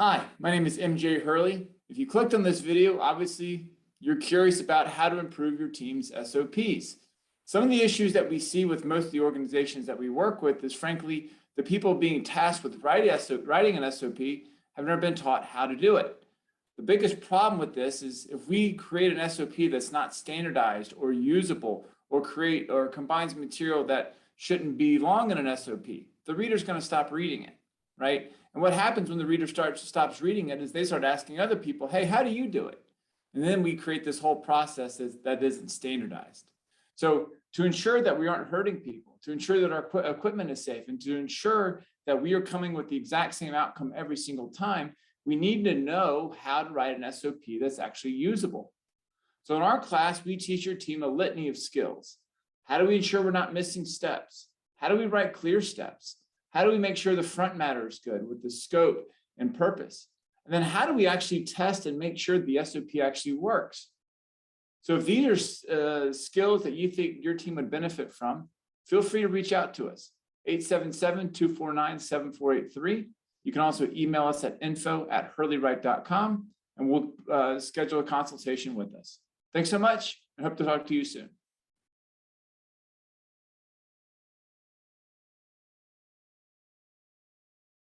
Hi, my name is MJ Hurley. If you clicked on this video, obviously you're curious about how to improve your team's SOPs. Some of the issues that we see with most of the organizations that we work with is frankly, the people being tasked with writing an SOP have never been taught how to do it. The biggest problem with this is if we create an SOP that's not standardized or usable or combines material that shouldn't belong in an SOP, the reader's going to stop reading it, right? And what happens when the reader stops reading it is they start asking other people, hey, how do you do it? And then we create this whole process that isn't standardized. So to ensure that we aren't hurting people, to ensure that our equipment is safe, and to ensure that we are coming with the exact same outcome every single time, we need to know how to write an SOP that's actually usable. So in our class, we teach your team a litany of skills. How do we ensure we're not missing steps? How do we write clear steps? How do we make sure the front matter is good with the scope and purpose? And then how do we actually test and make sure the SOP actually works? So if these are skills that you think your team would benefit from, feel free to reach out to us, 877-249-7483. You can also email us at info@hurleywrite.com, and we'll schedule a consultation with us. Thanks so much, and hope to talk to you soon.